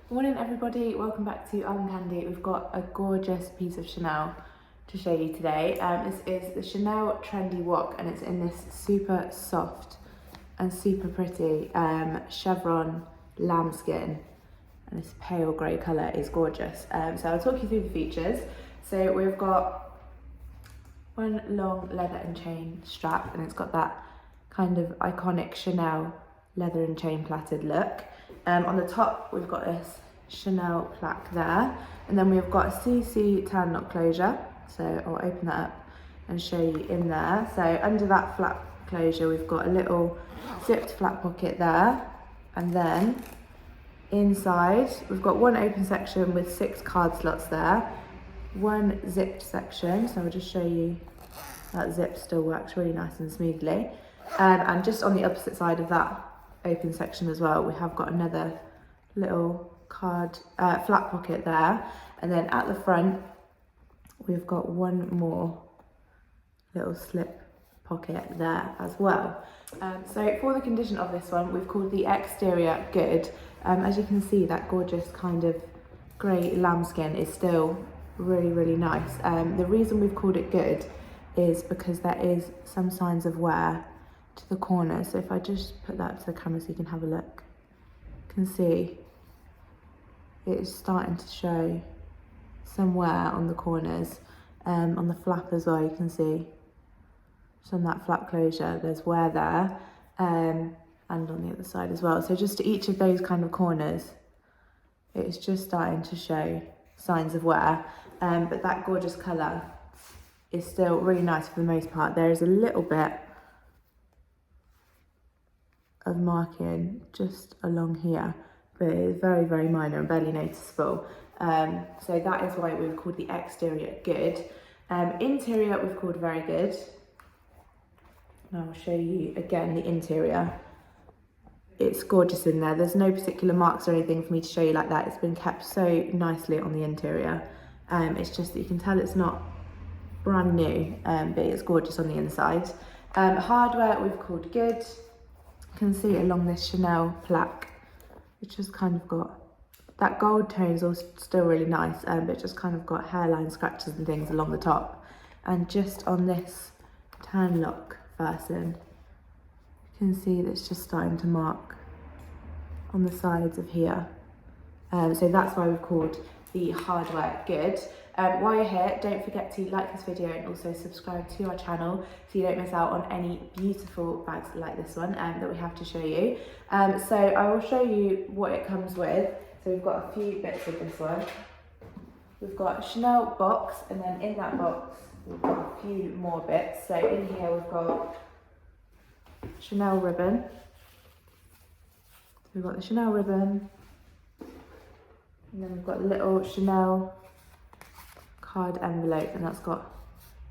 Morning everybody, welcome back to Armcandy. We've got a gorgeous piece of Chanel to show you today. This is the Chanel Trendy WOC and it's in this super soft and super pretty chevron lambskin, and this pale grey colour is gorgeous. So I'll talk you through the features. So we've got one long leather and chain strap, and it's got that kind of iconic Chanel leather and chain plaited look. On the top we've got this Chanel plaque there, and then we've got a CC tan knot closure, so I'll open that up and show you in there. So under that flap closure we've got a little zipped flap pocket there, and then inside we've got one open section with 6 card slots there, one zipped section, so I'll just show you that zip still works really nice and smoothly, and just on the opposite side of that open section as well we have got another little card flap pocket there, and then at the front we've got one more little slip pocket there as well. So for the condition of this one we've called the exterior good. As you can see, that gorgeous kind of grey lambskin is still really nice. The reason we've called it good is because there is some signs of wear to the corner. So if I just put that to the camera so you can have a look, you can see it is starting to show some wear on the corners, on the flap as well. You can see just on that flap closure there's wear there, and on the other side as well. So just to each of those kind of corners it's just starting to show signs of wear, but that gorgeous colour is still really nice for the most part. There is a little bit of marking just along here, but it is very minor and barely noticeable. So that is why we've called the exterior good. Interior we've called very good. And I'll show you again the interior. It's gorgeous in there. There's no particular marks or anything for me to show you like that. It's been kept so nicely on the interior. It's just that you can tell it's not brand new, but it's gorgeous on the inside. Hardware we've called good. You can see along this Chanel plaque, it's just kind of got that gold tone is also still really nice, but it's just kind of got hairline scratches and things along the top, and just on this tan lock fasten you can see that's just starting to mark on the sides of here. So that's why we've called the hardware good. While you're here, don't forget to like this video and also subscribe to our channel so you don't miss out on any beautiful bags like this one that we have to show you. So I will show you what it comes with. So we've got a few bits of this one. We've got a Chanel box, and then in that box we've got a few more bits. So in here we've got Chanel ribbon. So we've got the Chanel ribbon, and then we've got a little Chanel card envelope, and that's got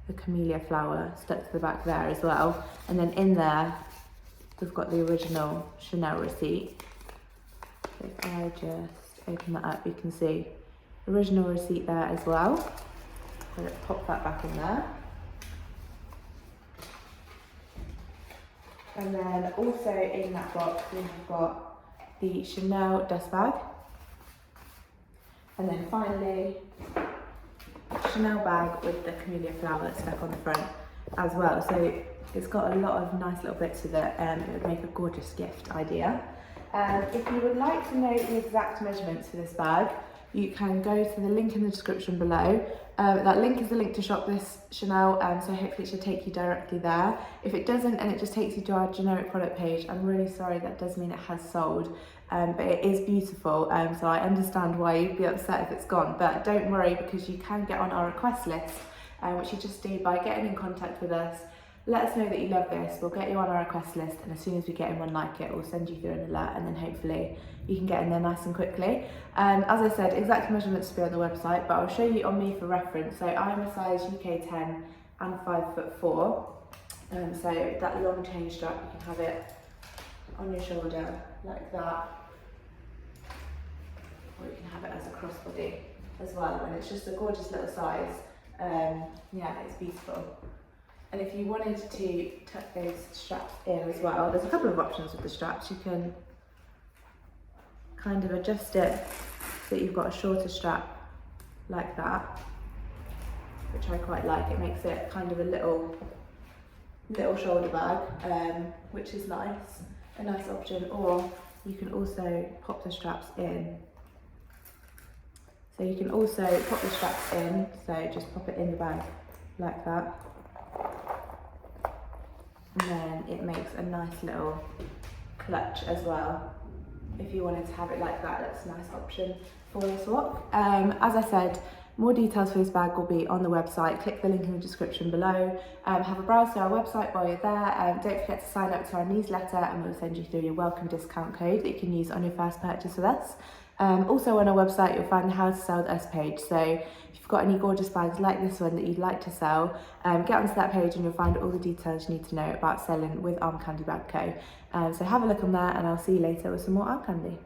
the camellia flower stuck to the back there as well. And then in there we've got the original Chanel receipt. So if I just open that up you can see original receipt there as well. So let's pop that back in there. And then also in that box we've got the Chanel dust bag, and then finally Chanel bag with the camellia flower stuck on the front as well. So it's got a lot of nice little bits with it, and it would make a gorgeous gift idea. If you would like to know the exact measurements for this bag, you can go to the link in the description below. That link is the link to shop this Chanel, so hopefully it should take you directly there. If it doesn't and it just takes you to our generic product page, I'm really sorry, that does mean it has sold, but it is beautiful, so I understand why you'd be upset if it's gone, but don't worry because you can get on our request list, which you just do by getting in contact with us. Let us know that you love this, we'll get you on our request list, and as soon as we get in one like it, we'll send you through an alert, and then hopefully you can get in there nice and quickly. As I said, exact measurements to be on the website, but I'll show you on me for reference. So I'm a size UK 10 and 5'4", so that long chain strap, you can have it on your shoulder like that, or you can have it as a crossbody as well, and it's just a gorgeous little size. Yeah, it's beautiful. And if you wanted to tuck those straps in as well, there's a couple of options with the straps. You can kind of adjust it so that you've got a shorter strap like that, which I quite like. It makes it kind of a little shoulder bag, which is nice, a nice option. Or you can also pop the straps in. So you can also pop the straps in, so just pop it in the bag like that. And then it makes a nice little clutch as well. If you wanted to have it like that, that's a nice option for this WOC. As I said, more details for this bag will be on the website. Click the link in the description below. Have a browse to our website while you're there. Don't forget to sign up to our newsletter, and we'll send you through your welcome discount code that you can use on your first purchase with us. Also on our website, you'll find the How to Sell with Us page. So if you've got any gorgeous bags like this one that you'd like to sell, get onto that page and you'll find all the details you need to know about selling with Armcandy Bag Co. So have a look on there, and I'll see you later with some more Armcandy.